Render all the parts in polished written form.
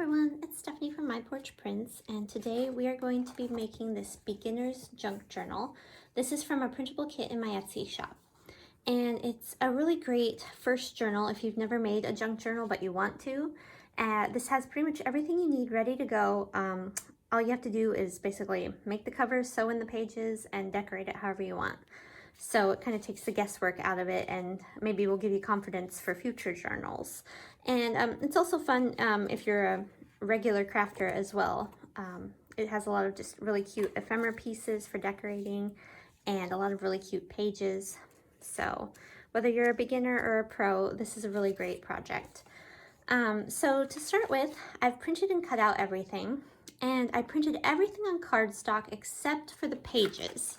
everyone, it's Stephanie from My Porch Prints, and today we are going to be making this beginner's junk journal. This is from a printable kit in my Etsy shop, and it's a really great first journal if you've never made a junk journal but you want to. This has pretty much everything you need ready to go. All you have to do is basically make the covers, sew in the pages, and decorate it however you want. So it kind of takes the guesswork out of it, and maybe will give you confidence for future journals. And it's also fun if you're a regular crafter as well. It has a lot of just really cute ephemera pieces for decorating and a lot of really cute pages. So whether you're a beginner or a pro, this is a really great project. So to start with, I've printed and cut out everything, and I printed everything on cardstock except for the pages.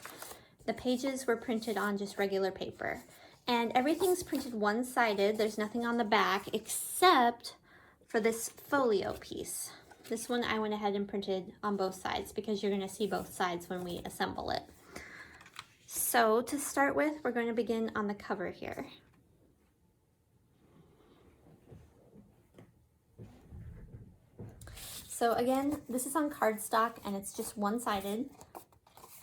The pages were printed on just regular paper, and everything's printed one-sided. There's nothing on the back except for this folio piece. This one I went ahead and printed on both sides because you're going to see both sides when we assemble it. So to start with, we're going to begin on the cover here. So again, this is on cardstock and it's just one-sided.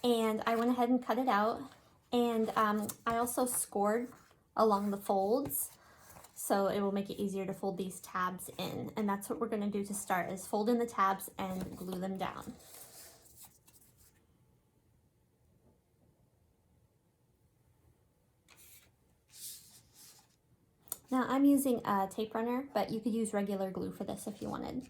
And I went ahead and cut it out, and I also scored along the folds so it will make it easier to fold these tabs in, and that's what we're going to do to start, is fold in the tabs and glue them down. Now I'm using a tape runner, but you could use regular glue for this if you wanted.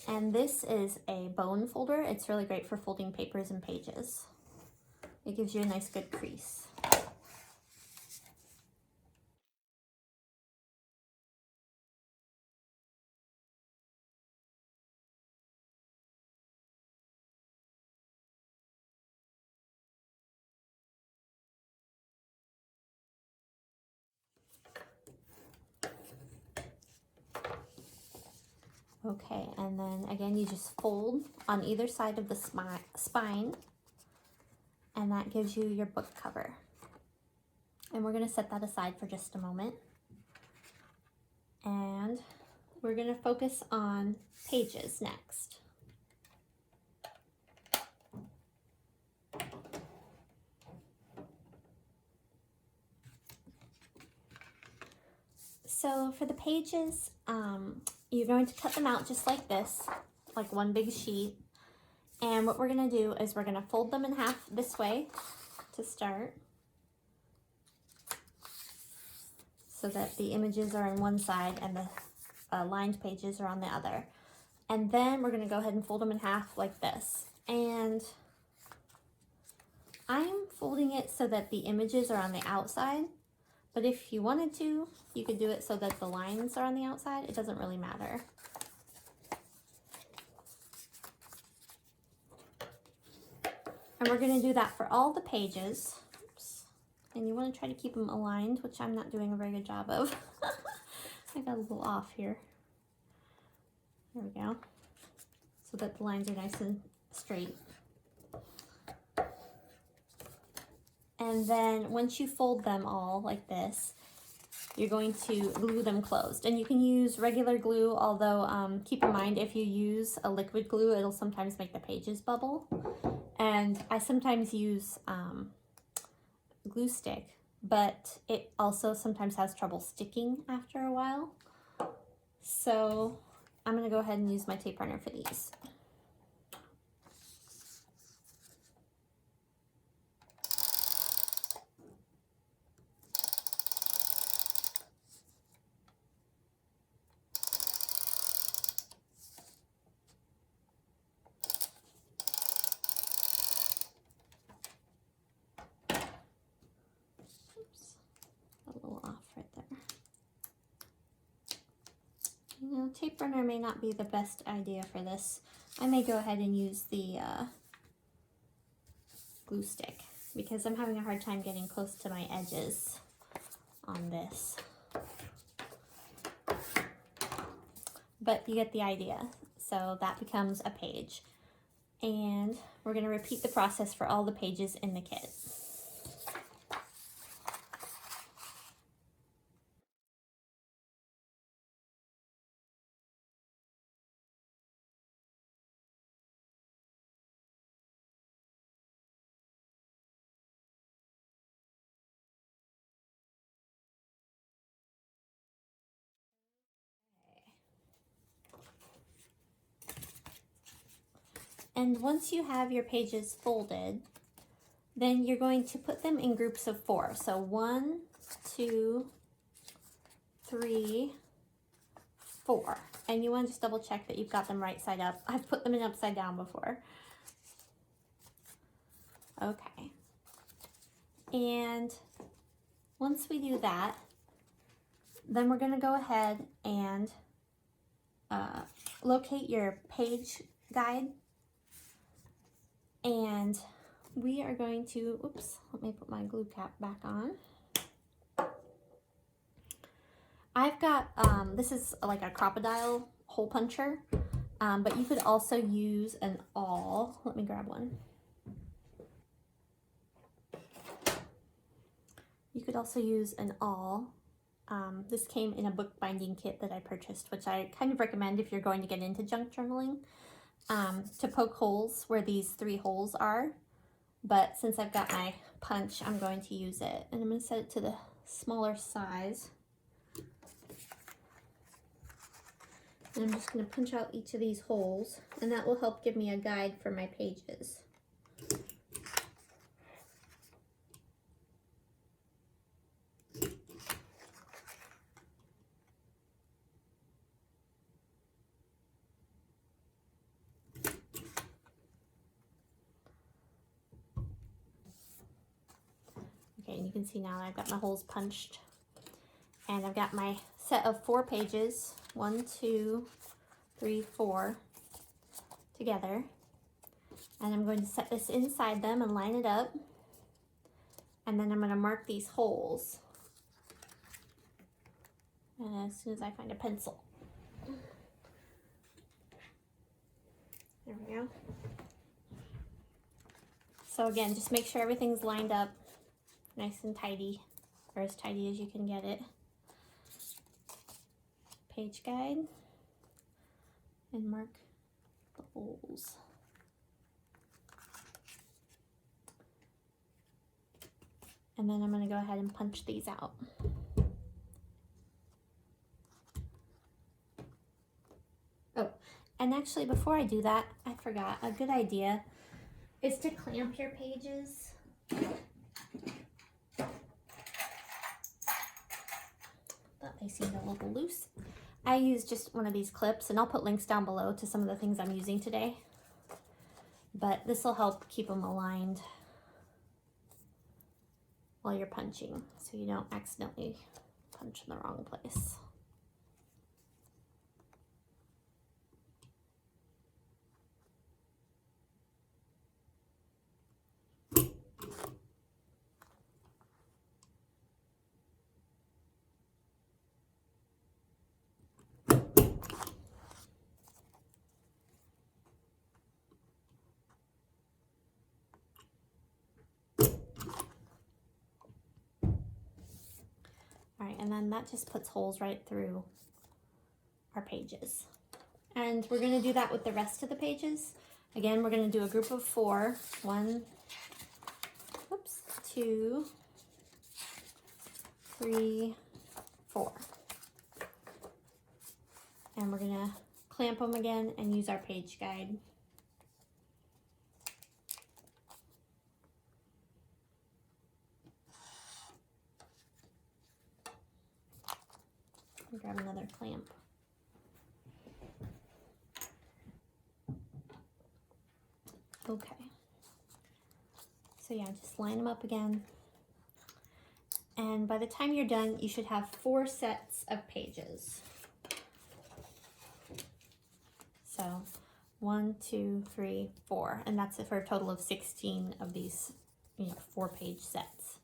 And this is a bone folder. It's really great for folding papers and pages. It gives you a nice good crease. Okay, and then again, you just fold on either side of the spine, and that gives you your book cover. And we're going to set that aside for just a moment. And we're going to focus on pages next. So for the pages, you're going to cut them out just like this, like one big sheet. And what we're going to do is we're going to fold them in half this way to start, so that the images are on one side and the lined pages are on the other. And then we're going to go ahead and fold them in half like this. And I'm folding it so that the images are on the outside. But if you wanted to, you could do it so that the lines are on the outside. It doesn't really matter. And we're going to do that for all the pages. Oops. And you want to try to keep them aligned, which I'm not doing a very good job of. I got a little off here. There we go. So that the lines are nice and straight. And then once you fold them all like this, you're going to glue them closed. And you can use regular glue, although keep in mind if you use a liquid glue, it'll sometimes make the pages bubble. And I sometimes use glue stick, but it also sometimes has trouble sticking after a while. So I'm going to go ahead and use my tape runner for these. You know, tape runner may not be the best idea for this. I may go ahead and use the glue stick because I'm having a hard time getting close to my edges on this. But you get the idea. So that becomes a page. And we're going to repeat the process for all the pages in the kit. And once you have your pages folded, then you're going to put them in groups of 4. So 1, 2, 3, 4. And you want to just double check that you've got them right side up. I've put them in upside down before. Okay. And once we do that, then we're going to go ahead and locate your page guide. And we are going to, oops, let me put my glue cap back on. I've got, this is like a CROP-A-DILE hole puncher, but you could also use an awl. Let me grab one. You could also use an awl. This came in a bookbinding kit that I purchased, which I kind of recommend if you're going to get into junk journaling, to poke holes where these 3 holes are. But since I've got my punch, I'm going to use it. And I'm going to set it to the smaller size. And I'm just going to punch out each of these holes, and that will help give me a guide for my pages. Okay, and you can see now that I've got my holes punched. And I've got my set of 4 pages, 1, 2, 3, 4 together. And I'm going to set this inside them and line it up. And then I'm going to mark these holes as soon as I find a pencil. There we go. So again, just make sure everything's lined up nice and tidy, or as tidy as you can get it. Page guide, and mark the holes. And then I'm going to go ahead and punch these out. Oh, and actually before I do that, I forgot, a good idea is to clamp your pages. Thought they seemed a little loose. I use just one of these clips, and I'll put links down below to some of the things I'm using today. But this will help keep them aligned while you're punching, so you don't accidentally punch in the wrong place. And then that just puts holes right through our pages. And we're going to do that with the rest of the pages. Again, we're going to do a group of 4. 1, 2, 3, 4. And we're going to clamp them again and use our page guide. Grab another clamp. Okay. So yeah, just line them up again. And by the time you're done, you should have 4 sets of pages. So 1, 2, 3, 4. And that's it for a total of 16 of these, 4-page sets.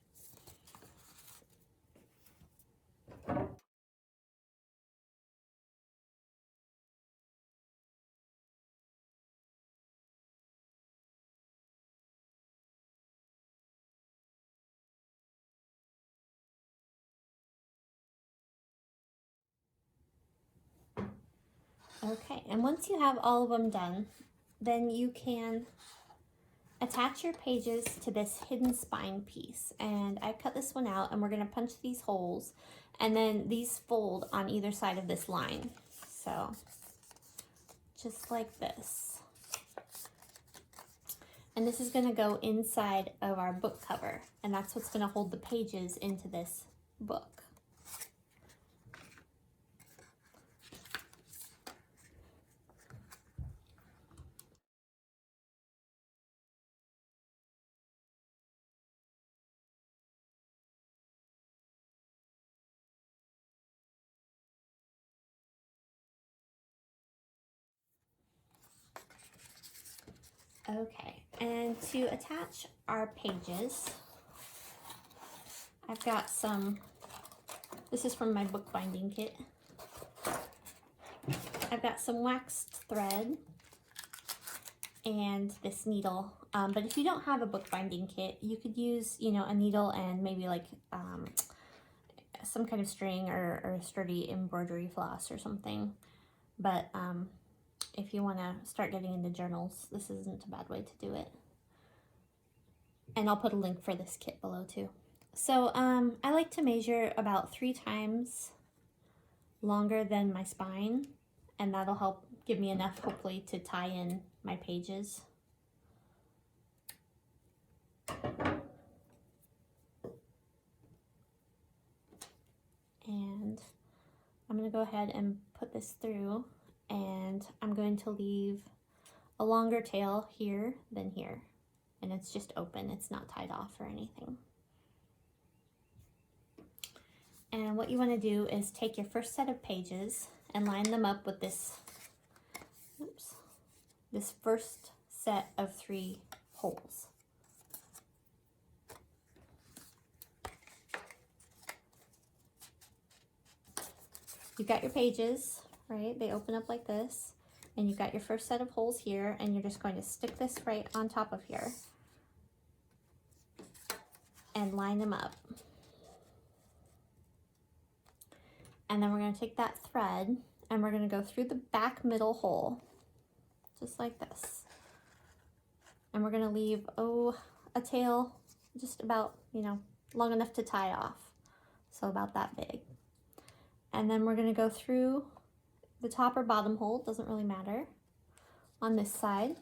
Okay, and once you have all of them done, then you can attach your pages to this hidden spine piece. And I cut this one out, and we're going to punch these holes, and then these fold on either side of this line. So just like this. And this is going to go inside of our book cover, and that's what's going to hold the pages into this book. Okay, and to attach our pages, I've got some, this is from my bookbinding kit. I've got some waxed thread and this needle, but if you don't have a bookbinding kit, you could use, you know, a needle and maybe like some kind of string or a sturdy embroidery floss or something. But if you want to start getting into journals, this isn't a bad way to do it. And I'll put a link for this kit below too. So I like to measure about 3 times longer than my spine, and that'll help give me enough, hopefully, to tie in my pages. And I'm going to go ahead and put this through, and I'm going to leave a longer tail here than here, and it's just open, it's not tied off or anything. And what you want to do is take your first set of pages and line them up with this, this first set of 3 holes. You've got your pages, right? They open up like this, and you've got your first set of holes here, and you're just going to stick this right on top of here and line them up. And then we're going to take that thread and we're going to go through the back middle hole, just like this. And we're going to leave, a tail just about, you know, long enough to tie off. So about that big. And then we're going to go through the top or bottom hole, doesn't really matter, on this side.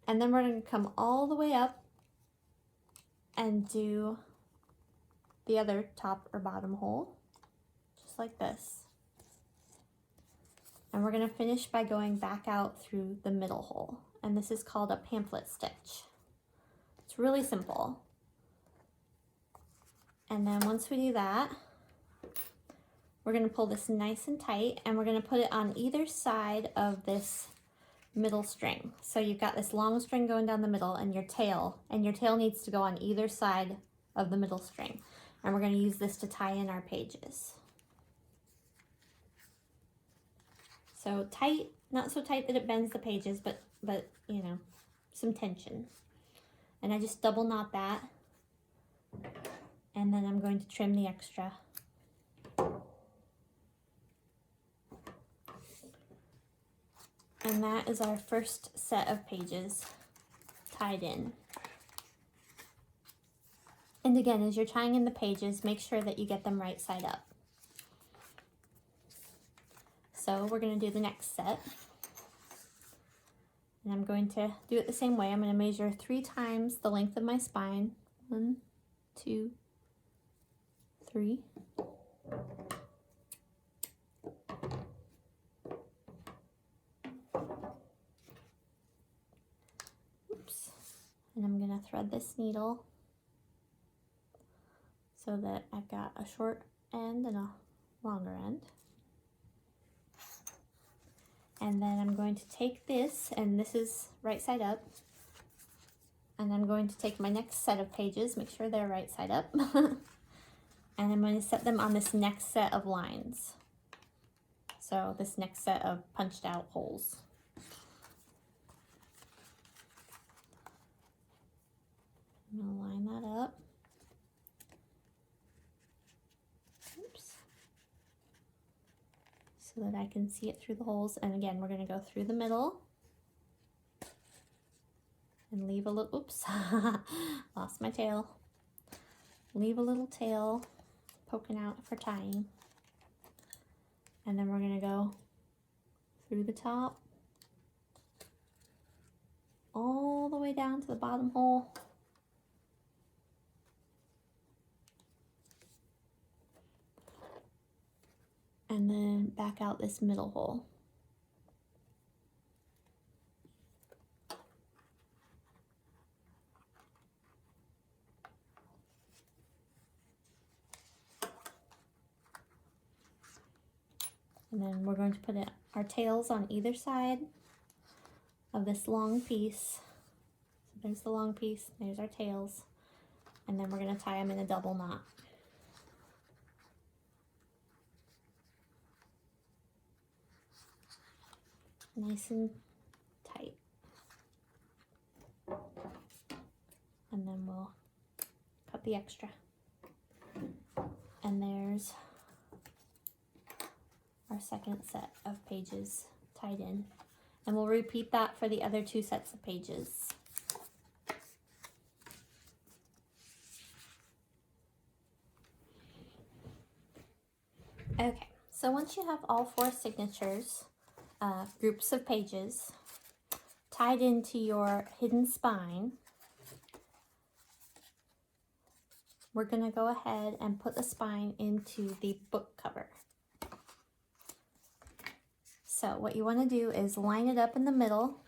And then we're going to come all the way up and do the other top or bottom hole, just like this. And we're going to finish by going back out through the middle hole. And this is called a pamphlet stitch. It's really simple. And then once we do that, we're going to pull this nice and tight, and we're going to put it on either side of this middle string. So you've got this long string going down the middle, and your tail needs to go on either side of the middle string. And we're going to use this to tie in our pages. So tight, not so tight that it bends the pages, but you know, some tension. And I just double knot that, and then I'm going to trim the extra. And that is our first set of pages tied in. And again, as you're tying in the pages, make sure that you get them right side up. So we're going to do the next set. And I'm going to do it the same way. I'm going to measure 3 times the length of my spine. 1, 2, 3. Oops. And I'm going to thread this needle so that I've got a short end and a longer end. And then I'm going to take this, and this is right side up, and I'm going to take my next set of pages, make sure they're right side up, and I'm going to set them on this next set of lines. So this next set of punched out holes. I'm going to line that up. Oops. So that I can see it through the holes. And again, we're going to go through the middle and leave a little, oops, lost my tail. Leave a little tail poking out for tying. And then we're going to go through the top all the way down to the bottom hole. And then back out this middle hole. And then we're going to put our tails on either side of this long piece. So there's the long piece, there's our tails. And then we're going to tie them in a double knot. Nice and tight. And then we'll cut the extra. And there's our second set of pages tied in. And we'll repeat that for the other 2 sets of pages. Okay, so once you have all 4 signatures, groups of pages, tied into your hidden spine, we're going to go ahead and put the spine into the book cover. So what you want to do is line it up in the middle,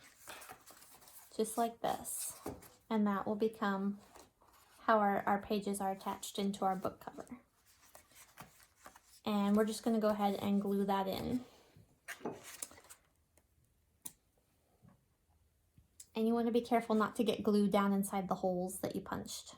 just like this, and that will become how our pages are attached into our book cover. And we're just going to go ahead and glue that in. And you want to be careful not to get glue down inside the holes that you punched.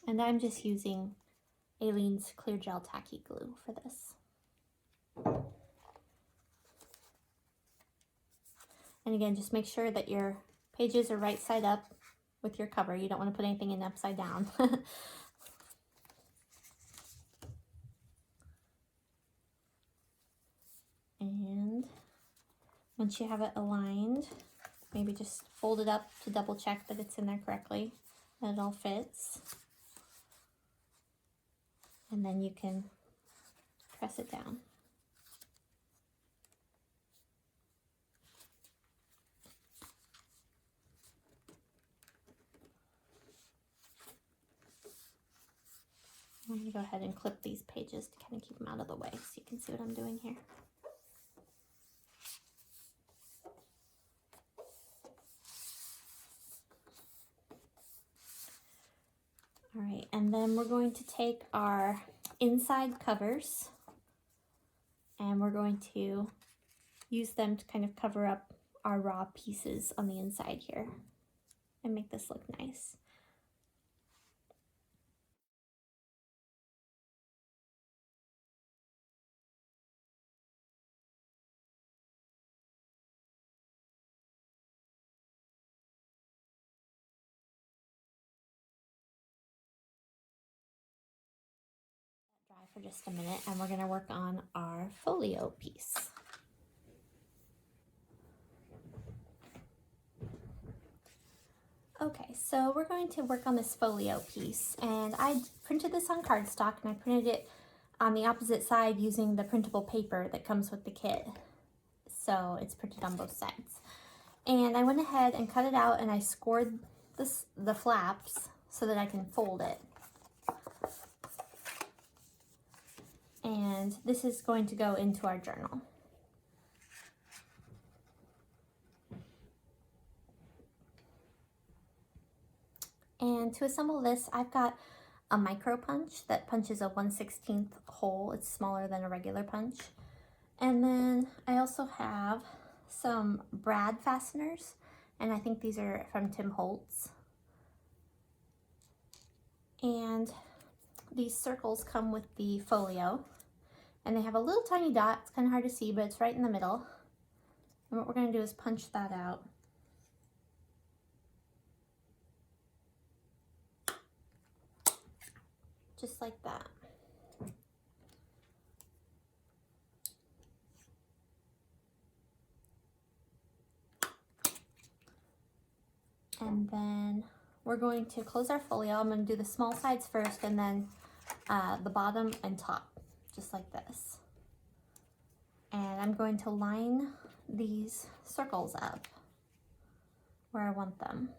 And I'm just using Aleene's Clear Gel Tacky Glue for this. And again, just make sure that your pages are right side up with your cover. You don't want to put anything in upside down. And once you have it aligned, maybe just fold it up to double check that it's in there correctly, that it all fits. And then you can press it down. I'm going to go ahead and clip these pages to kind of keep them out of the way so you can see what I'm doing here. All right, and then we're going to take our inside covers and we're going to use them to kind of cover up our raw pieces on the inside here and make this look nice. Dry for just a minute and we're going to work on our folio piece. Okay, so we're going to work on this folio piece, and I printed this on cardstock and I printed it on the opposite side using the printable paper that comes with the kit. So it's printed on both sides. And I went ahead and cut it out and I scored the flaps so that I can fold it. And this is going to go into our journal. And to assemble this, I've got a micro punch that punches a 1/16 hole. It's smaller than a regular punch. And then I also have some brad fasteners, and I think these are from Tim Holtz. And these circles come with the folio, and they have a little tiny dot. It's kind of hard to see, but it's right in the middle. And what we're going to do is punch that out. Just like that. And then we're going to close our folio. I'm going to do the small sides first and then the bottom and top, just like this. And I'm going to line these circles up where I want them.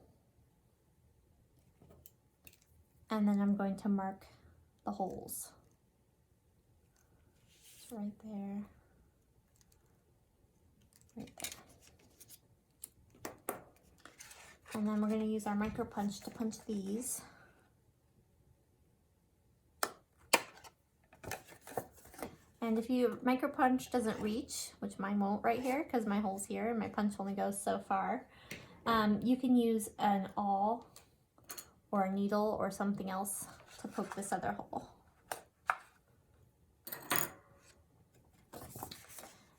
And then I'm going to mark the holes. It's right there, right there. And then we're going to use our micro punch to punch these. And if your micro punch doesn't reach, which mine won't right here because my hole's here and my punch only goes so far, you can use an awl or a needle or something else to poke this other hole.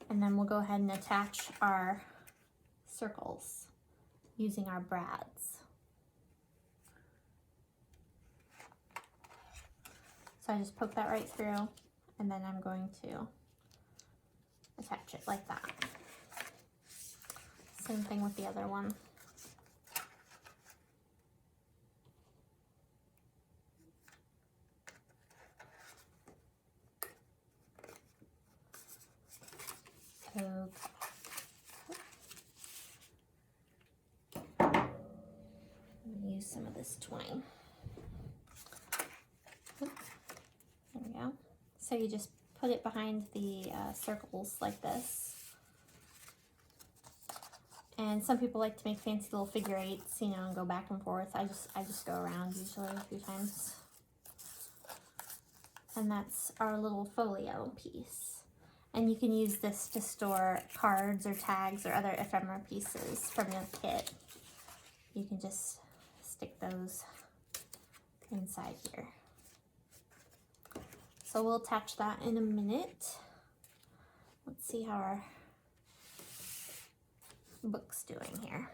And then we'll go ahead and attach our circles using our brads. So I just poke that right through, and then I'm going to attach it like that. Same thing with the other one. Okay. I'm going to use some of this twine. There we go. So you just put it behind the circles like this. And some people like to make fancy little figure eights, you know, and go back and forth. I just go around usually a few times. And that's our little folio piece. And you can use this to store cards or tags or other ephemera pieces from your kit. You can just stick those inside here. So we'll attach that in a minute. Let's see how our book's doing here.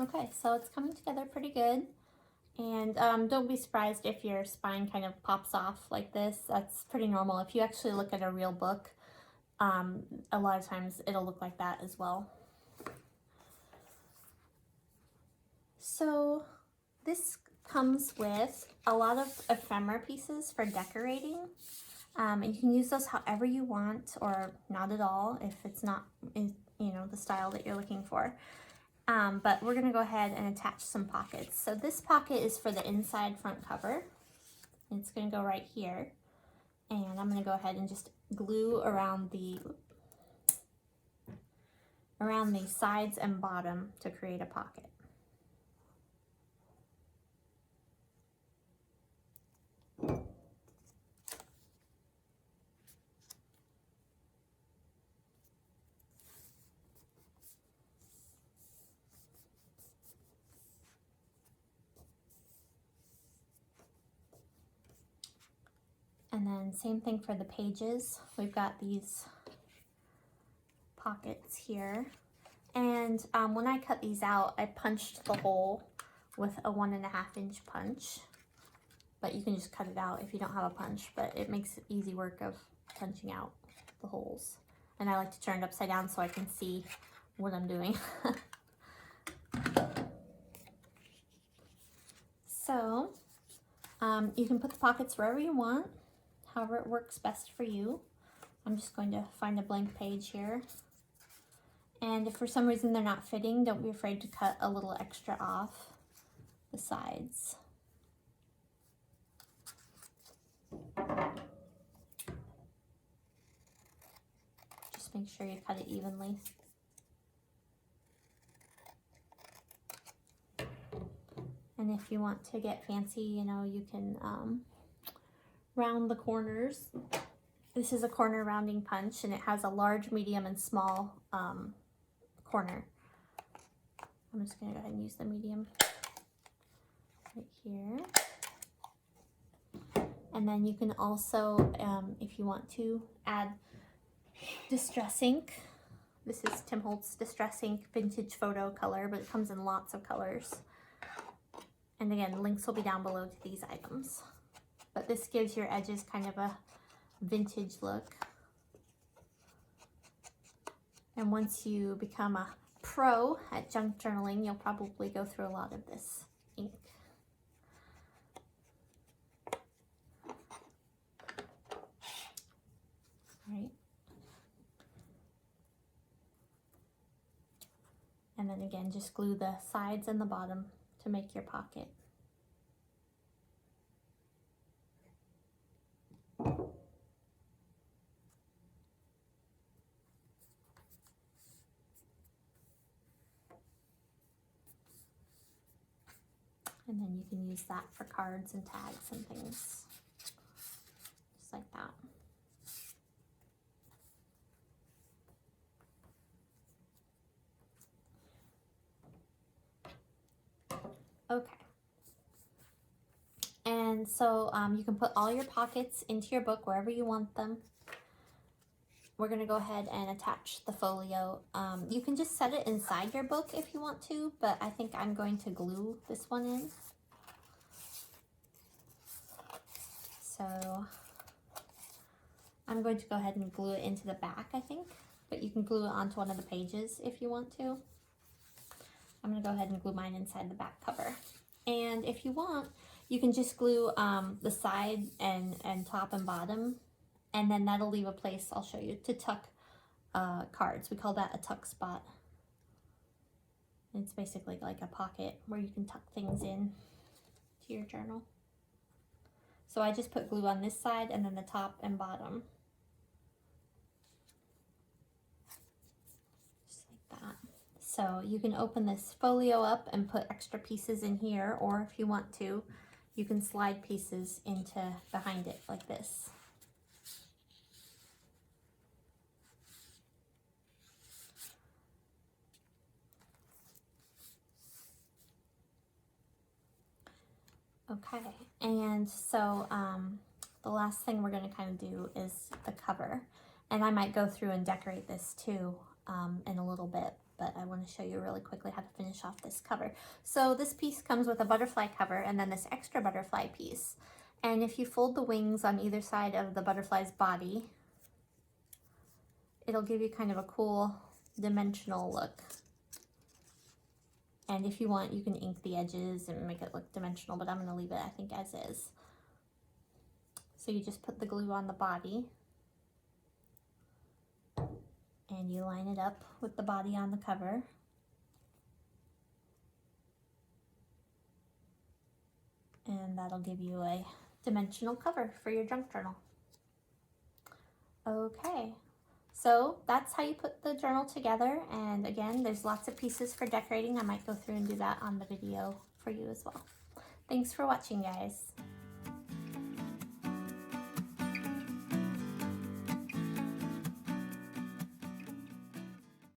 Okay, so it's coming together pretty good. And don't be surprised if your spine kind of pops off like this. That's pretty normal. If you actually look at a real book, a lot of times it'll look like that as well. So this comes with a lot of ephemera pieces for decorating. And you can use those however you want, or not at all if it's not in, you know, the style that you're looking for. But we're going to go ahead and attach some pockets. So this pocket is for the inside front cover. It's going to go right here. And I'm going to go ahead and just glue around the sides and bottom to create a pocket. And then same thing for the pages. We've got these pockets here. And when I cut these out, I punched the hole with a 1.5 inch punch. But you can just cut it out if you don't have a punch, but it makes easy work of punching out the holes. And I like to turn it upside down so I can see what I'm doing. So you can put the pockets wherever you want, however it works best for you. I'm just going to find a blank page here. And if for some reason they're not fitting, don't be afraid to cut a little extra off the sides. Just make sure you cut it evenly. And if you want to get fancy, you know, you can round the corners. This is a corner rounding punch, and it has a large, medium, and small corner. I'm just going to go ahead and use the medium right here. And then you can also, if you want to, add distress ink. This is Tim Holtz Distress Ink Vintage Photo Color, but it comes in lots of colors. And again, links will be down below to these items. But this gives your edges kind of a vintage look. And once you become a pro at junk journaling, you'll probably go through a lot of this ink. Right. And then again, just glue the sides and the bottom to make your pocket. And then you can use that for cards and tags and things, just like that. Okay. And so you can put all your pockets into your book wherever you want them. We're going to go ahead and attach the folio. You can just set it inside your book if you want to, but I think I'm going to glue this one in. So I'm going to go ahead and glue it into the back, I think, but you can glue it onto one of the pages if you want to. I'm going to go ahead and glue mine inside the back cover. And if you want, you can just glue the side and top and bottom, and then that'll leave a place, I'll show you, to tuck cards. We call that a tuck spot. It's basically like a pocket where you can tuck things in to your journal. So I just put glue on this side and then the top and bottom. Just like that. So you can open this folio up and put extra pieces in here, or if you want to, you can slide pieces into behind it like this. Okay, and so the last thing we're going to kind of do is the cover, and I might go through and decorate this too in a little bit, but I want to show you really quickly how to finish off this cover. So this piece comes with a butterfly cover and then this extra butterfly piece, and if you fold the wings on either side of the butterfly's body, it'll give you kind of a cool dimensional look. And if you want, you can ink the edges and make it look dimensional, but I'm going to leave it, I think, as is. So you just put the glue on the body, and you line it up with the body on the cover. And that'll give you a dimensional cover for your junk journal. Okay. So that's how you put the journal together, and again, there's lots of pieces for decorating. I might go through and do that on the video for you as well. Thanks for watching, guys.